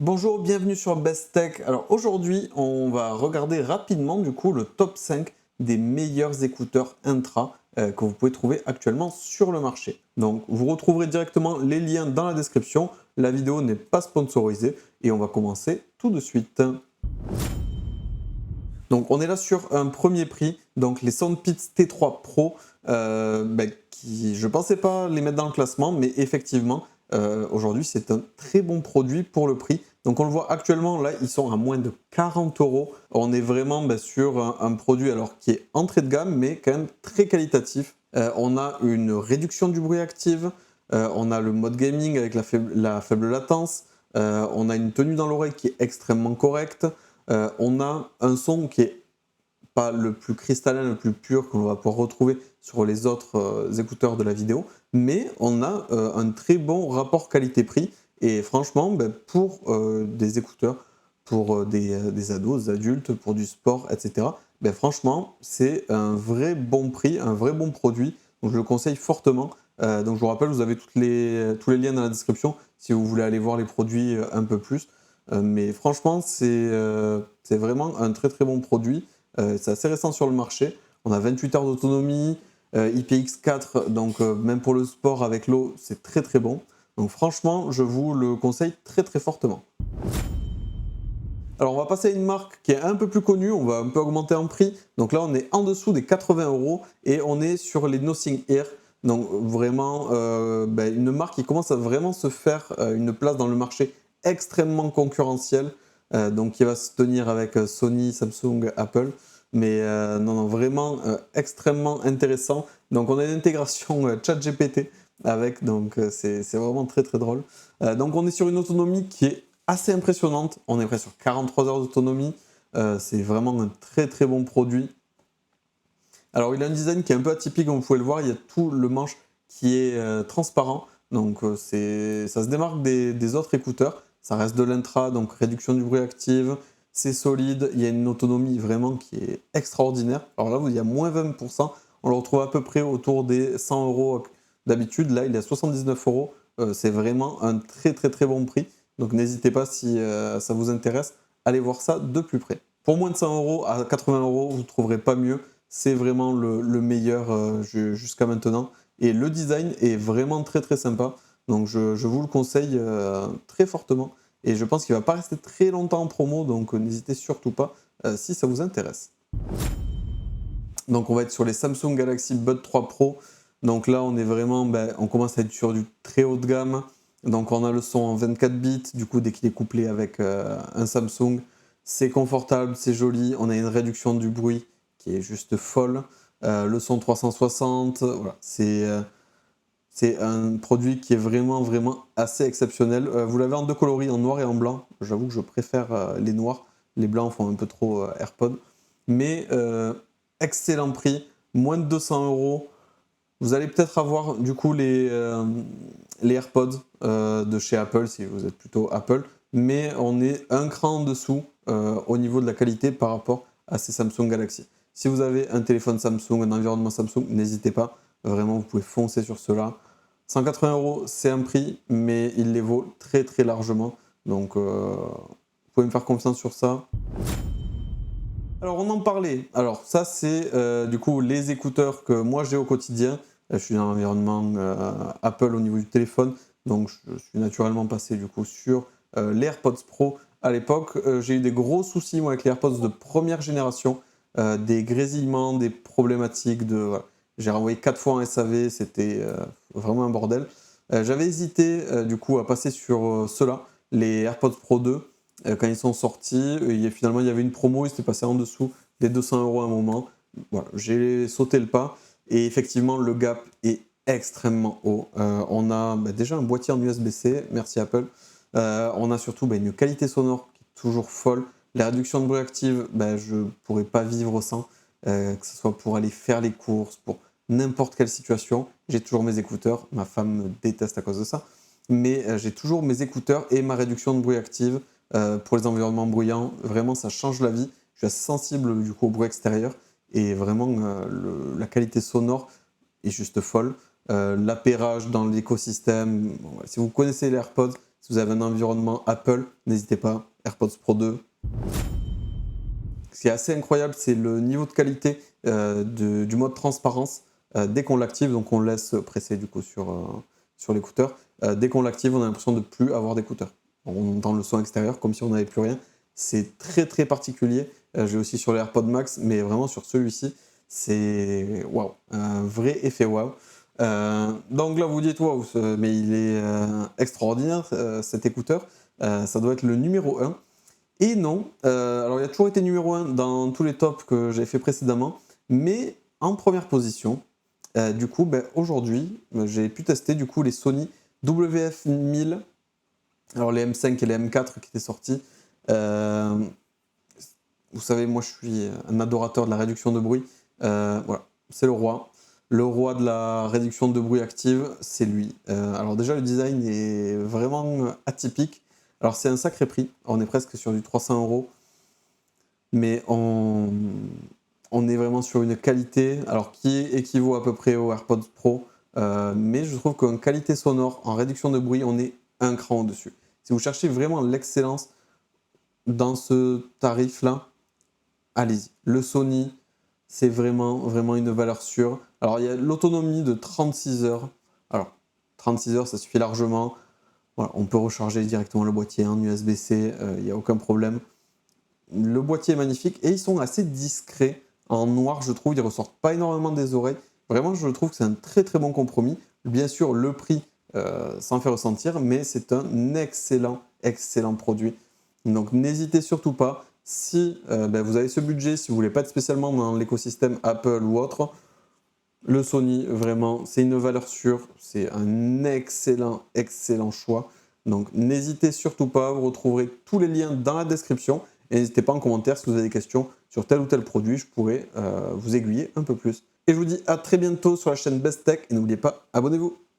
Bonjour, bienvenue sur Best Tech. Alors aujourd'hui, on va regarder rapidement du coup le top 5 des meilleurs écouteurs Intra que vous pouvez trouver actuellement sur le marché. Donc vous retrouverez directement les liens dans la description. La vidéo n'est pas sponsorisée et on va commencer tout de suite. Donc on est là sur un premier prix, donc les Soundpeats T3 Pro, qui je pensais pas les mettre dans le classement, mais effectivement aujourd'hui c'est un très bon produit pour le prix. Donc on le voit actuellement là, ils sont à moins de 40 euros. On est vraiment sur un produit alors qui est entrée de gamme, mais quand même très qualitatif. On a une réduction du bruit active, on a le mode gaming avec la faible latence, on a une tenue dans l'oreille qui est extrêmement correcte. On a un son qui est pas le plus cristallin, le plus pur qu'on va pouvoir retrouver sur les autres écouteurs de la vidéo, mais on a un très bon rapport qualité-prix. Et franchement, pour des écouteurs, pour des ados, des adultes, pour du sport, etc., franchement, c'est un vrai bon prix, un vrai bon produit. Donc je le conseille fortement. Donc je vous rappelle, vous avez tous les liens dans la description si vous voulez aller voir les produits un peu plus. Mais franchement, c'est vraiment un très très bon produit. C'est assez récent sur le marché. On a 28 heures d'autonomie, IPX4, donc même pour le sport avec l'eau, c'est très très bon. Donc franchement, je vous le conseille très très fortement. Alors on va passer à une marque qui est un peu plus connue, on va un peu augmenter en prix. Donc là on est en dessous des 80 euros et on est sur les Nothing Ear. Donc vraiment une marque qui commence à vraiment se faire une place dans le marché extrêmement concurrentiel. Donc qui va se tenir avec Sony, Samsung, Apple. Mais non, vraiment extrêmement intéressant. Donc on a une intégration ChatGPT avec, donc c'est vraiment très très drôle. Donc on est sur une autonomie qui est assez impressionnante. On est presque sur 43 heures d'autonomie. C'est vraiment un très très bon produit. Alors il a un design qui est un peu atypique, comme vous pouvez le voir. Il y a tout le manche qui est transparent. Donc ça se démarque des autres écouteurs. Ça reste de l'intra, donc réduction du bruit active. C'est solide. Il y a une autonomie vraiment qui est extraordinaire. Alors là, il y a moins 20%. On le retrouve à peu près autour des 100 euros d'habitude. Là, il est à 79 euros. C'est vraiment un très très très bon prix. Donc n'hésitez pas si ça vous intéresse, allez voir ça de plus près. Pour moins de 100 euros à 80 euros, vous ne trouverez pas mieux. C'est vraiment le meilleur jusqu'à maintenant. Et le design est vraiment très très sympa. Donc je vous le conseille très fortement. Et je pense qu'il ne va pas rester très longtemps en promo. Donc n'hésitez surtout pas si ça vous intéresse. Donc on va être sur les Samsung Galaxy Buds 3 Pro. Donc là on est vraiment, on commence à être sur du très haut de gamme. Donc on a le son en 24 bits, du coup dès qu'il est couplé avec un Samsung, c'est confortable, c'est joli. On a une réduction du bruit qui est juste folle. Le son 360, voilà, c'est un produit qui est vraiment vraiment assez exceptionnel. Vous l'avez en deux coloris, en noir et en blanc. J'avoue que je préfère les noirs. Les blancs font un peu trop AirPod. Mais excellent prix, moins de 200 euros. Vous allez peut-être avoir du coup les AirPods de chez Apple si vous êtes plutôt Apple. Mais on est un cran en dessous au niveau de la qualité par rapport à ces Samsung Galaxy. Si vous avez un téléphone Samsung, un environnement Samsung, n'hésitez pas. Vraiment, vous pouvez foncer sur cela. 180 euros, c'est un prix, mais il les vaut très très largement. Donc, vous pouvez me faire confiance sur ça. Alors, on en parlait. Alors, ça, c'est du coup les écouteurs que moi j'ai au quotidien. Je suis dans l'environnement Apple au niveau du téléphone. Donc, je suis naturellement passé du coup sur les AirPods Pro. À l'époque, j'ai eu des gros soucis moi, avec les AirPods de première génération. Des grésillements, des problématiques de. Voilà. J'ai renvoyé 4 fois en SAV, c'était vraiment un bordel. J'avais hésité du coup à passer sur ceux-là, les AirPods Pro 2, quand ils sont sortis. Finalement, il y avait une promo, ils s'étaient passés en dessous des 200 euros à un moment. Voilà, j'ai sauté le pas et effectivement, le gap est extrêmement haut. On a déjà un boîtier en USB-C, merci Apple. On a surtout une qualité sonore qui est toujours folle. La réduction de bruit active, je ne pourrais pas vivre sans, que ce soit pour aller faire les courses, pour n'importe quelle situation. J'ai toujours mes écouteurs, ma femme me déteste à cause de ça, mais j'ai toujours mes écouteurs et ma réduction de bruit active pour les environnements bruyants. Vraiment, ça change la vie. Je suis assez sensible du coup au bruit extérieur et vraiment la qualité sonore est juste folle. L'appairage dans l'écosystème, bon, si vous connaissez les AirPods, Si vous avez un environnement Apple, n'hésitez pas, AirPods Pro 2. Ce qui est assez incroyable, c'est le niveau de qualité du mode transparence dès qu'on l'active. Donc on le laisse presser du coup sur l'écouteur. Dès qu'on l'active, on a l'impression de ne plus avoir d'écouteur. On entend le son extérieur comme si on n'avait plus rien. C'est très très particulier. J'ai aussi sur les AirPods Max, mais vraiment sur celui-ci, c'est waouh, un vrai effet waouh. Donc là, vous dites waouh, mais il est extraordinaire cet écouteur. Ça doit être le numéro 1. Et non, alors il a toujours été numéro 1 dans tous les tops que j'ai fait précédemment, mais en première position. Du coup, aujourd'hui, j'ai pu tester du coup les Sony WF-1000, alors les M5 et les M4 qui étaient sortis. Vous savez, moi je suis un adorateur de la réduction de bruit. Voilà, c'est le roi. Le roi de la réduction de bruit active, c'est lui. Alors déjà, le design est vraiment atypique. Alors c'est un sacré prix, on est presque sur du 300 €, mais on est vraiment sur une qualité alors qui équivaut à peu près aux AirPods Pro, mais je trouve qu'en qualité sonore, en réduction de bruit, on est un cran au-dessus. Si vous cherchez vraiment l'excellence dans ce tarif-là, allez-y. Le Sony, c'est vraiment, vraiment une valeur sûre. Alors, il y a l'autonomie de 36 heures. Alors, 36 heures, ça suffit largement. Voilà, on peut recharger directement le boîtier en USB-C, il n'y a aucun problème. Le boîtier est magnifique et ils sont assez discrets. En noir, je trouve, ils ne ressortent pas énormément des oreilles. Vraiment, je trouve que c'est un très très bon compromis. Bien sûr, le prix s'en fait ressentir, mais c'est un excellent, excellent produit. Donc n'hésitez surtout pas, si vous avez ce budget, si vous ne voulez pas être spécialement dans l'écosystème Apple ou autre, le Sony, vraiment, c'est une valeur sûre, c'est un excellent, excellent choix. Donc n'hésitez surtout pas, vous retrouverez tous les liens dans la description. Et n'hésitez pas en commentaire si vous avez des questions sur tel ou tel produit, je pourrais vous aiguiller un peu plus. Et je vous dis à très bientôt sur la chaîne Best Tech et n'oubliez pas, abonnez-vous.